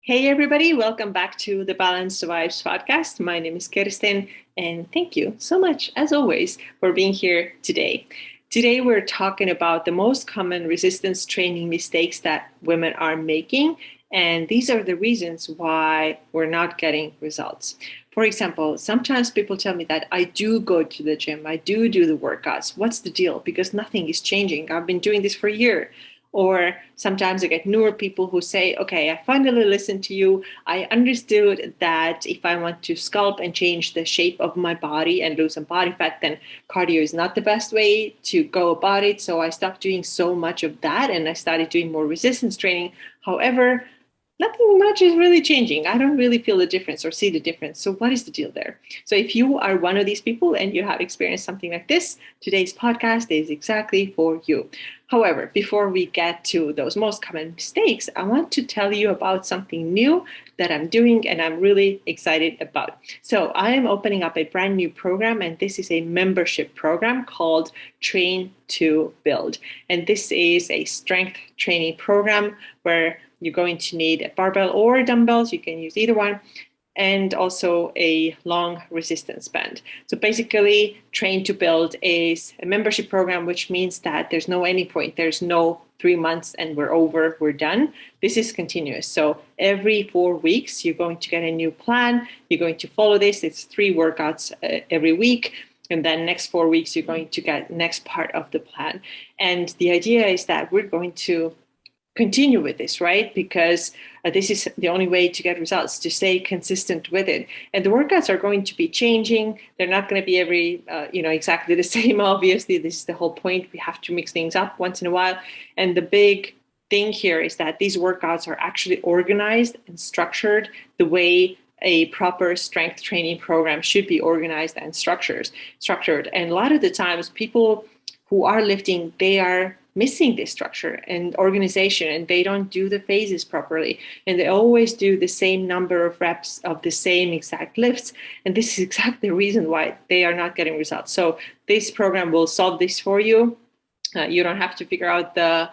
Hey, everybody, welcome back to the Balanced Vibes podcast. My name is Kirsten, and thank you so much, as always, for being here today. Today, we're talking about the most common resistance training mistakes that women are making, and these are the reasons why we're not getting results. For example, sometimes people tell me that I do go to the gym, I do the workouts. What's the deal? Because nothing is changing. I've been doing this for a year. Or sometimes I get newer people who say, okay, I finally listened to you. I understood that if I want to sculpt and change the shape of my body and lose some body fat, then cardio is not the best way to go about it. So I stopped doing so much of that and I started doing more resistance training. However, nothing much is really changing. I don't really feel the difference or see the difference. So what is the deal there? So if you are one of these people and you have experienced something like this, today's podcast is exactly for you. However, before we get to those most common mistakes, I want to tell you about something new that I'm doing and I'm really excited about. So I am opening up a brand new program, and this is a membership program called Train to Build. And this is a strength training program where you're going to need a barbell or dumbbells. You can use either one. And also a long resistance band. So basically, Train to Build is a membership program, which means that there's no ending point. There's no 3 months and we're over, we're done. This is continuous. So every 4 weeks, you're going to get a new plan. You're going to follow this. It's 3 workouts every week. And then next 4 weeks, you're going to get next part of the plan. And the idea is that we're going to continue with this, right? Because this is the only way to get results, to stay consistent with it. And the workouts are going to be changing. They're not going to be exactly the same. Obviously, this is the whole point. We have to mix things up once in a while. And the big thing here is that these workouts are actually organized and structured the way a proper strength training program should be organized and structured. And a lot of the times people who are lifting, they are missing this structure and organization, and they don't do the phases properly, and they always do the same number of reps of the same exact lifts, and this is exactly the reason why they are not getting results. So this program will solve this for you. You don't have to figure out the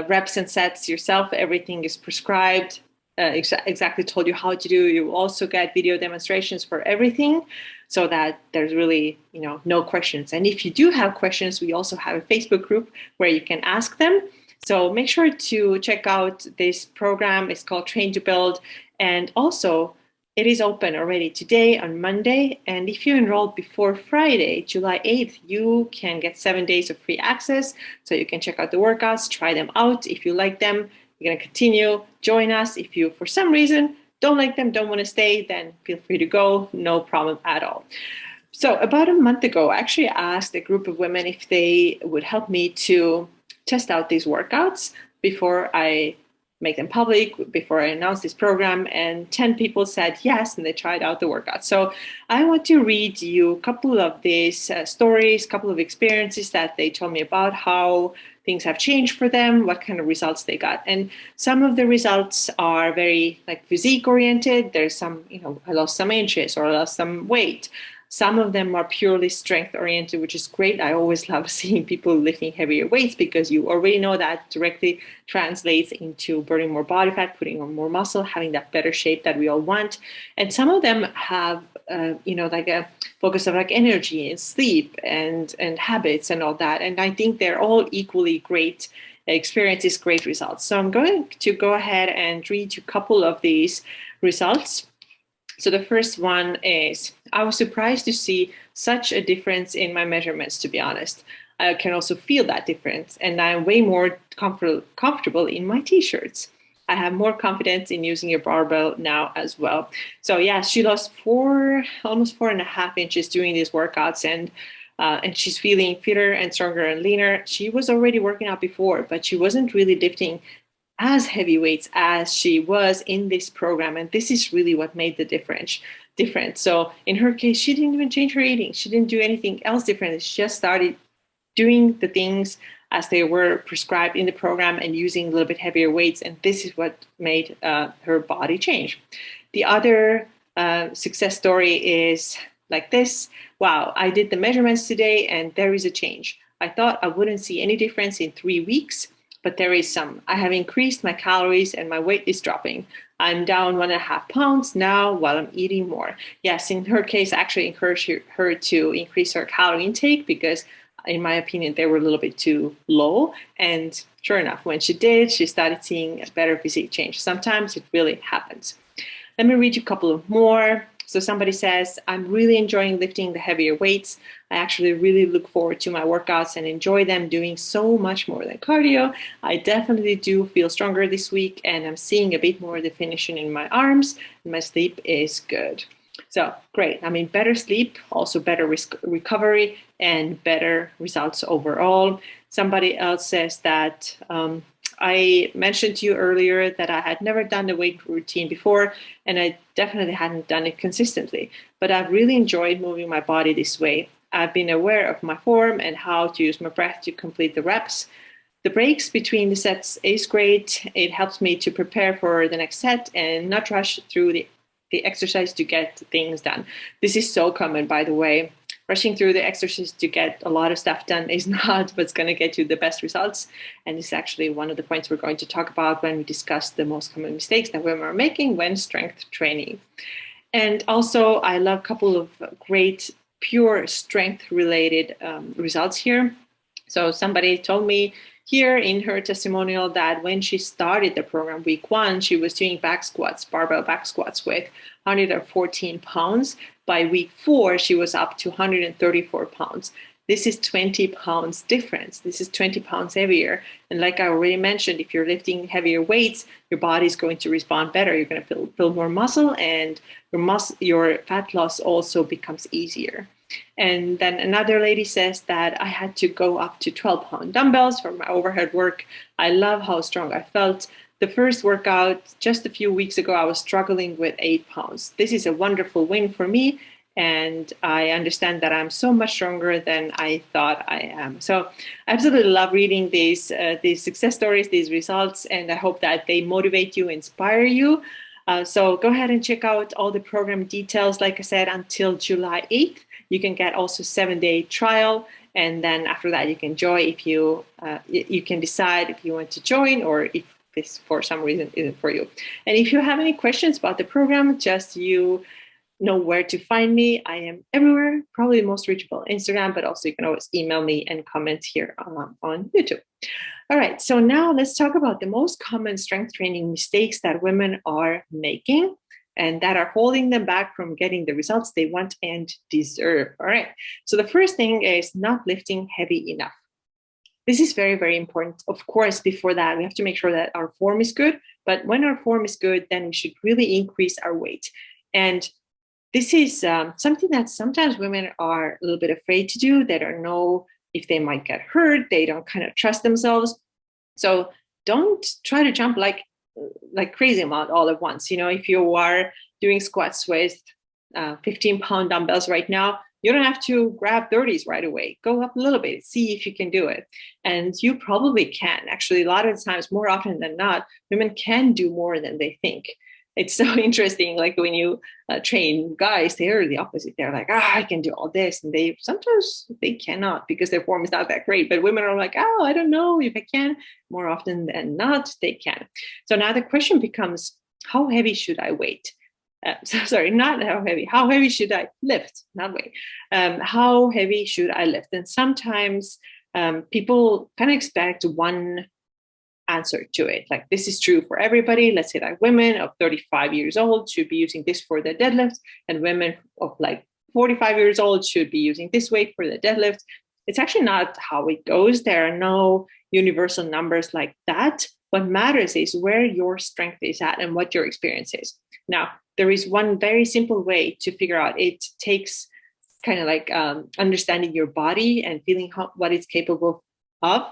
reps and sets yourself. Everything is prescribed, exactly told you how to do. You will also get video demonstrations for everything, so that there's really, no questions. And if you do have questions, we also have a Facebook group where you can ask them. So make sure to check out this program. It's called Train to Build. And also, it is open already today on Monday. And if you enroll before Friday, July 8th, you can get 7 days of free access. So you can check out the workouts, try them out. If you like them, you're going to continue, join us. If you, for some reason, don't like them, don't want to stay, then feel free to go, no problem at all. So about a month ago, I actually asked a group of women if they would help me to test out these workouts before I make them public, before I announce this program, and 10 people said yes, and they tried out the workout. So I want to read you a couple of these stories, a couple of experiences that they told me about, how things have changed for them, what kind of results they got. And some of the results are very physique oriented. There's some, I lost some inches or I lost some weight. Some of them are purely strength oriented, which is great. I always love seeing people lifting heavier weights because you already know that directly translates into burning more body fat, putting on more muscle, having that better shape that we all want. And some of them have, a focus of energy and sleep and habits and all that. And I think they're all equally great experiences, great results. So I'm going to go ahead and read you a couple of these results. So the first one is, I was surprised to see such a difference in my measurements, to be honest. I can also feel that difference, and I'm way more comfortable in my t-shirts. I have more confidence in using a barbell now as well. So yeah, she lost almost 4.5 inches doing these workouts, and she's feeling fitter and stronger and leaner. She was already working out before, but she wasn't really lifting as heavy weights as she was in this program. And this is really what made the difference. So in her case, she didn't even change her eating. She didn't do anything else different. She just started doing the things as they were prescribed in the program and using a little bit heavier weights. And this is what made her body change. The other success story is like this. Wow, I did the measurements today and there is a change. I thought I wouldn't see any difference in 3 weeks. but there is some. I have increased my calories and my weight is dropping. I'm down 1.5 pounds now while I'm eating more. Yes, in her case, I actually encouraged her to increase her calorie intake because, in my opinion, they were a little bit too low. And sure enough, when she did, she started seeing a better physique change. Sometimes it really happens. Let me read you a couple of more. So somebody says, I'm really enjoying lifting the heavier weights. I actually really look forward to my workouts and enjoy them doing so much more than cardio. I definitely do feel stronger this week and I'm seeing a bit more definition in my arms and my sleep is good. So great. I mean, better sleep, also better recovery and better results overall. Somebody else says that I mentioned to you earlier that I had never done the weight routine before, and I definitely hadn't done it consistently, but I've really enjoyed moving my body this way. I've been aware of my form and how to use my breath to complete the reps. The breaks between the sets is great. It helps me to prepare for the next set and not rush through the exercise to get things done. This is so common, by the way. Rushing through the exercise to get a lot of stuff done is not what's going to get you the best results. And it's actually one of the points we're going to talk about when we discuss the most common mistakes that women are making when strength training. And also, I love a couple of great pure strength related results here. So somebody told me here in her testimonial that when she started the program week 1, she was doing back squats, barbell back squats with 114 pounds. By week 4, she was up to 134 pounds. This is 20 pounds difference. This is 20 pounds heavier. And like I already mentioned, if you're lifting heavier weights, your body is going to respond better. You're going to build more muscle and your fat loss also becomes easier. And then another lady says that I had to go up to 12-pound dumbbells for my overhead work. I love how strong I felt. The first workout just a few weeks ago, I was struggling with 8 pounds. This is a wonderful win for me. And I understand that I'm so much stronger than I thought I am. So I absolutely love reading these success stories, these results, and I hope that they motivate you, inspire you. So go ahead and check out all the program details. Like I said, until July 8th, you can get also 7-day trial. And then after that, you can join if you can decide if you want to join or if this for some reason isn't for you. And if you have any questions about the program, just you know where to find me. I am everywhere, probably most reachable Instagram, but also you can always email me and comment here on YouTube. All right, so now let's talk about the most common strength training mistakes that women are making and that are holding them back from getting the results they want and deserve. All right, so the first thing is not lifting heavy enough. This is very, very important. Of course, before that, we have to make sure that our form is good, but when our form is good, then we should really increase our weight. And this is something that sometimes women are a little bit afraid to do. They don't know if they might get hurt. They don't kind of trust themselves. So don't try to jump like crazy amount all at once. You know, if you are doing squats with 15-pound dumbbells right now, you don't have to grab 30s right away. Go up a little bit, see if you can do it. And you probably can. Actually, a lot of times, more often than not, women can do more than they think. It's so interesting. Like when you train guys, they're the opposite. They're like, I can do all this. And sometimes they cannot because their form is not that great. But women are like, I don't know if I can. More often than not, they can. So now the question becomes, how heavy should I weight? Not how heavy. How heavy should I lift? Not weight. How heavy should I lift? And sometimes people kind of expect one answer to it. Like this is true for everybody. Let's say that women of 35 years old should be using this for their deadlift, and women of like 45 years old should be using this weight for the deadlift. It's actually not how it goes. There are no universal numbers like that. What matters is where your strength is at and what your experience is. Now, there is one very simple way to figure out. It takes kind of like understanding your body and feeling what it's capable of.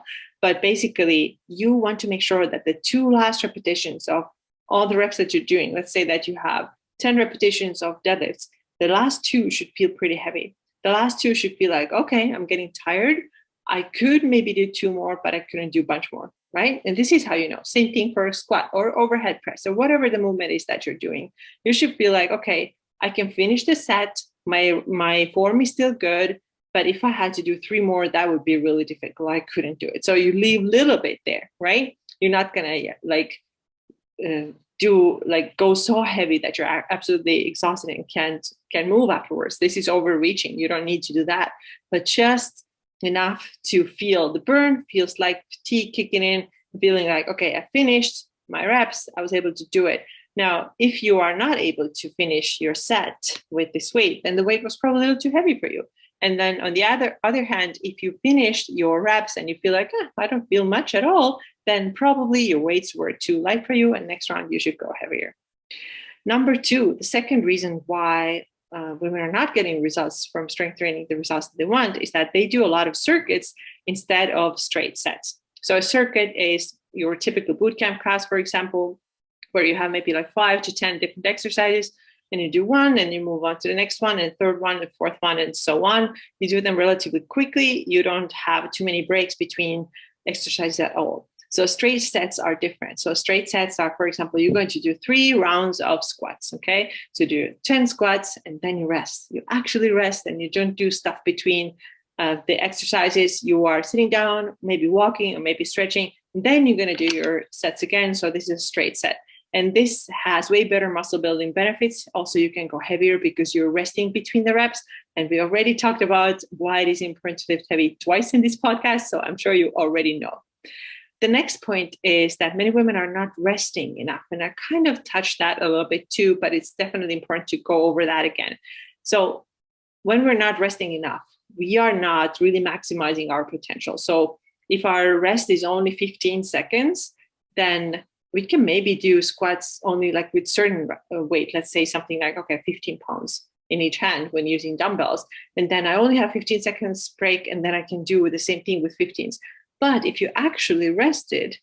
But basically, you want to make sure that the 2 last repetitions of all the reps that you're doing, let's say that you have 10 repetitions of deadlifts, the last 2 should feel pretty heavy. The last 2 should feel like, okay, I'm getting tired. I could maybe do 2 more, but I couldn't do a bunch more, right? And this is how you know. Same thing for a squat or overhead press or whatever the movement is that you're doing. You should feel like, okay, I can finish the set. My form is still good. but if I had to do 3 more, that would be really difficult. I couldn't do it. So you leave a little bit there, right? You're not gonna go so heavy that you're absolutely exhausted and can't move afterwards. This is overreaching. You don't need to do that, but just enough to feel the burn, feels like fatigue kicking in, feeling like, okay, I finished my reps, I was able to do it. Now, if you are not able to finish your set with this weight, then the weight was probably a little too heavy for you. And then on the other hand, if you finished your reps and you feel like, I don't feel much at all, then probably your weights were too light for you, and next round you should go heavier. Number 2, the second reason why women are not getting results from strength training, the results that they want, is that they do a lot of circuits instead of straight sets. So a circuit is your typical bootcamp class, for example, where you have maybe like 5 to 10 different exercises, and you do one and you move on to the next one and third one and fourth one and so on. You do them relatively quickly. You don't have too many breaks between exercises at all. So straight sets are different. So straight sets are, for example, you're going to do 3 rounds of squats, okay? So do 10 squats and then you rest. You actually rest and you don't do stuff between the exercises. You are sitting down, maybe walking or maybe stretching, and then you're going to do your sets again. So this is a straight set. And this has way better muscle building benefits. Also, you can go heavier because you're resting between the reps. And we already talked about why it is important to lift heavy twice in this podcast. So I'm sure you already know. The next point is that many women are not resting enough. And I kind of touched that a little bit too, but it's definitely important to go over that again. So when we're not resting enough, we are not really maximizing our potential. So if our rest is only 15 seconds, then we can maybe do squats only like with certain weight. Let's say something like, 15 pounds in each hand when using dumbbells. And then I only have 15 seconds break, and then I can do the same thing with 15s. But if you actually rested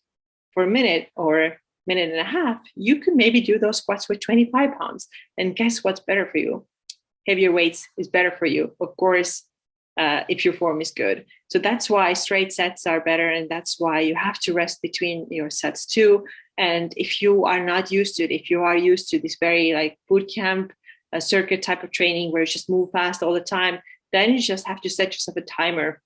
for a minute or minute and a half, you could maybe do those squats with 25 pounds. And guess what's better for you? Heavier weights is better for you, of course, if your form is good. So that's why straight sets are better. And that's why you have to rest between your sets too. And if you are not used to it, if you are used to this very like boot camp circuit type of training where you just move fast all the time, then you just have to set yourself a timer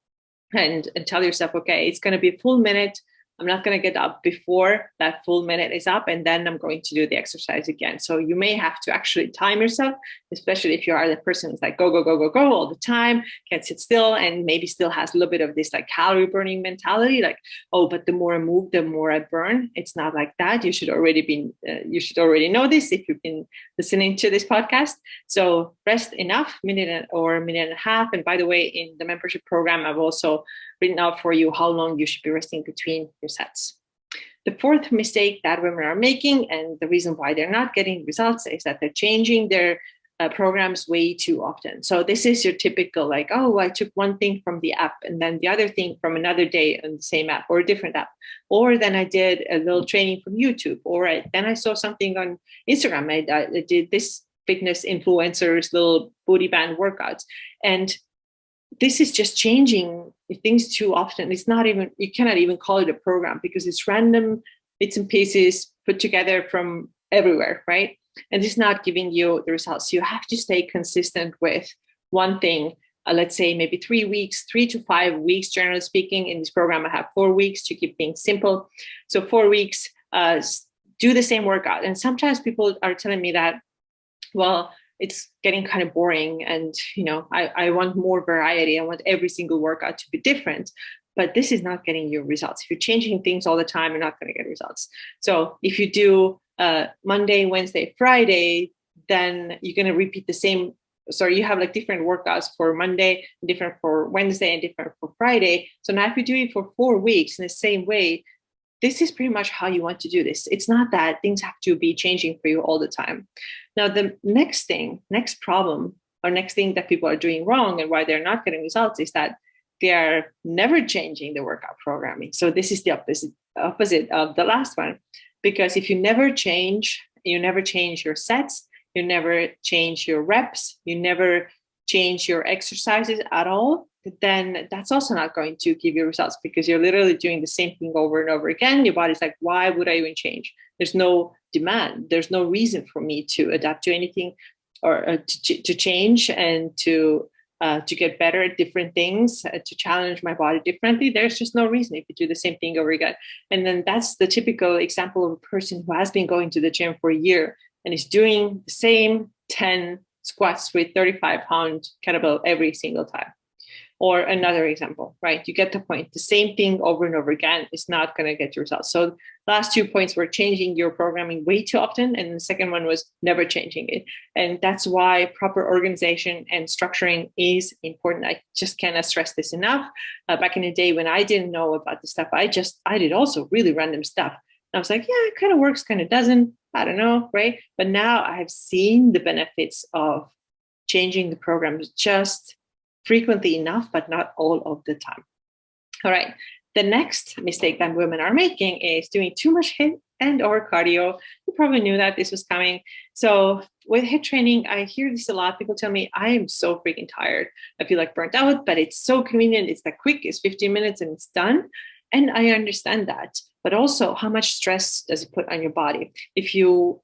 and tell yourself, okay, it's going to be a full minute. I'm not going to get up before that full minute is up, and then I'm going to do the exercise again. So you may have to actually time yourself, especially if you are the person who's like go, go, go, go, go all the time, can't sit still, and maybe still has a little bit of this like calorie burning mentality, like, oh, but the more I move, the more I burn. It's not like that. You should already know this if you've been listening to this podcast. So rest enough, minute or minute and a half. And by the way, in the membership program, I've also written out for you how long you should be resting between your sets. The fourth mistake that women are making, and the reason why they're not getting results, is that they're changing their programs way too often. So this is your typical like, oh, I took one thing from the app and then the other thing from another day on the same app or a different app. Or then I did a little training from YouTube, or then I saw something on Instagram. I did this fitness influencer's little booty band workouts. And this is just changing things too often. It's not even, you cannot even call it a program because it's random bits and pieces put together from everywhere, right? And it's not giving you the results. You have to stay consistent with one thing. Let's say maybe 3 weeks, 3 to 5 weeks, generally speaking. In this program, I have 4 weeks to keep things simple. So 4 weeks, do the same workout. And sometimes people are telling me that, well, it's getting kind of boring, and I want more variety. I want every single workout to be different, but this is not getting you results. If you're changing things all the time, you're not going to get results. So if you do Monday, Wednesday, Friday, then you're going to repeat the same. So you have like different workouts for Monday, different for Wednesday, and different for Friday. So now if you do it for 4 weeks in the same way, this is pretty much how you want to do this. It's not that things have to be changing for you all the time. Now, the next problem, or next thing that people are doing wrong and why they're not getting results is that they are never changing the workout programming. So this is the opposite of the last one, because if you never change your sets, you never change your reps, you never change your exercises at all, then that's also not going to give you results, because you're literally doing the same thing over and over again. Your body's like, why would I even change? There's no demand. There's no reason for me to adapt to anything or to change and to to get better at different things, to challenge my body differently, there's just no reason if you do the same thing over again. And then that's the typical example of a person who has been going to the gym for a year and is doing the same 10 squats with 35-pound kettlebell every single time. Or another example, right? You get the point. The same thing over and over again is not going to get your results. So the last 2 points were changing your programming way too often. And the second one was never changing it. And that's why proper organization and structuring is important. I just cannot stress this enough. Back in the day when I didn't know about this stuff, I did also really random stuff. And I was like, yeah, it kind of works, kind of doesn't. I don't know, right? But now I have seen the benefits of changing the programs just frequently enough, but not all of the time. All right. The next mistake that women are making is doing too much HIIT and or cardio. You probably knew that this was coming. So with HIIT training, I hear this a lot. People tell me, I am so freaking tired. I feel like burnt out, but it's so convenient. It's that quick. It's 15 minutes and it's done. And I understand that. But also, how much stress does it put on your body?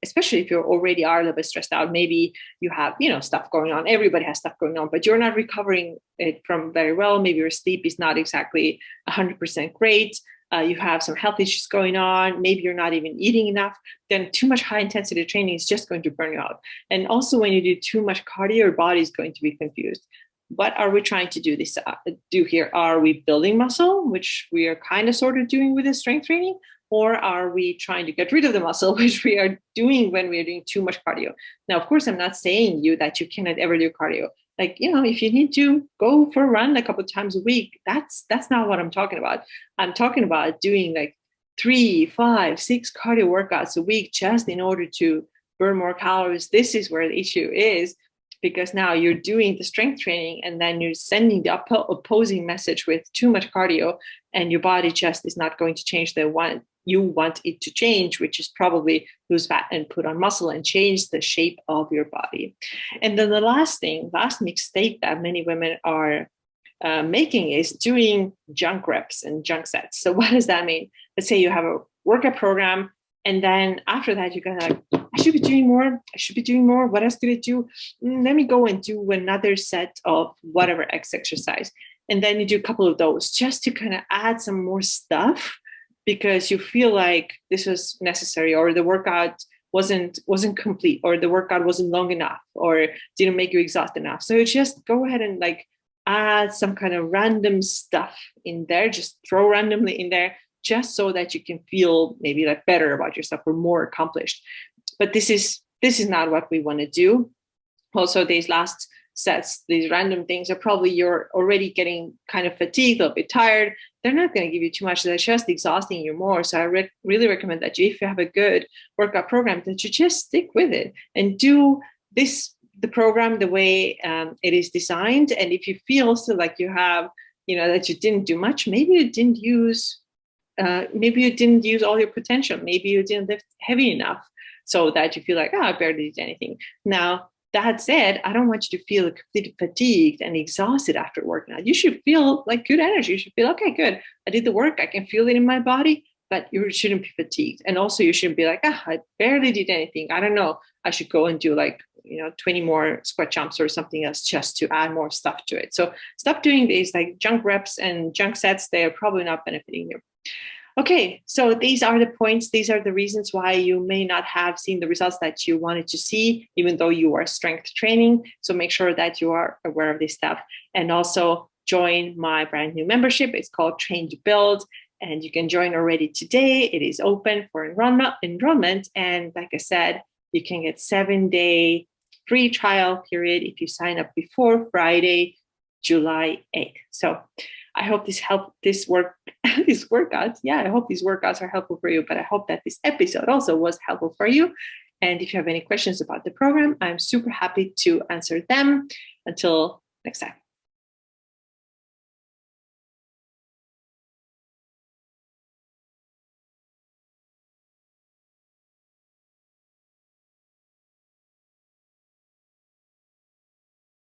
Especially if you already are a little bit stressed out, maybe you have, stuff going on. Everybody has stuff going on, but you're not recovering it from very well. Maybe your sleep is not exactly 100% great. You have some health issues going on. Maybe you're not even eating enough. Then too much high intensity training is just going to burn you out. And also, when you do too much cardio, your body is going to be confused. What are we trying to do here? Are we building muscle, which we are kind of sort of doing with the strength training? Or are we trying to get rid of the muscle, which we are doing when we are doing too much cardio? Now, of course, I'm not saying that you cannot ever do cardio. Like, if you need to go for a run a couple of times a week, that's not what I'm talking about. I'm talking about doing like 3, 5, 6 cardio workouts a week just in order to burn more calories. This is where the issue is. Because now you're doing the strength training and then you're sending the opposing message with too much cardio, and your body just is not going to change the one you want it to change, which is probably lose fat and put on muscle and change the shape of your body. And then the last mistake that many women are making is doing junk reps and junk sets. So what does that mean? Let's say you have a workout program, and then after that, you're gonna I should be doing more. What else did I do? Let me go and do another set of whatever exercise. And then you do a couple of those just to kind of add some more stuff because you feel like this was necessary, or the workout wasn't complete, or the workout wasn't long enough, or didn't make you exhausted enough. So you just go ahead and add some kind of random stuff in there, just throw randomly in there, just so that you can feel maybe better about yourself or more accomplished. But this is not what we want to do. Also, these last sets, these random things are probably you're already getting kind of fatigued, a little bit tired. They're not going to give you too much. They're just exhausting you more. So I really recommend that if you have a good workout program, that you just stick with it and do the program the way it is designed. And if you feel still like you have, that you didn't do much, maybe you didn't use all your potential. Maybe you didn't lift heavy enough so that you feel like, I barely did anything. Now, that said, I don't want you to feel completely fatigued and exhausted after working out. You should feel like good energy. You should feel, okay, good. I did the work. I can feel it in my body, but you shouldn't be fatigued. And also you shouldn't be like, I barely did anything. I don't know. I should go and do 20 more squat jumps or something else just to add more stuff to it. So stop doing these junk reps and junk sets. They are probably not benefiting you. Okay, so these are the points. These are the reasons why you may not have seen the results that you wanted to see, even though you are strength training. So make sure that you are aware of this stuff. And also join my brand new membership. It's called Train to Build. And you can join already today. It is open for enrollment. And like I said, you can get 7-day free trial period if you sign up before Friday, July 8th. So I hope these workouts. I hope these workouts are helpful for you, but I hope that this episode also was helpful for you. And if you have any questions about the program, I'm super happy to answer them. Until next time.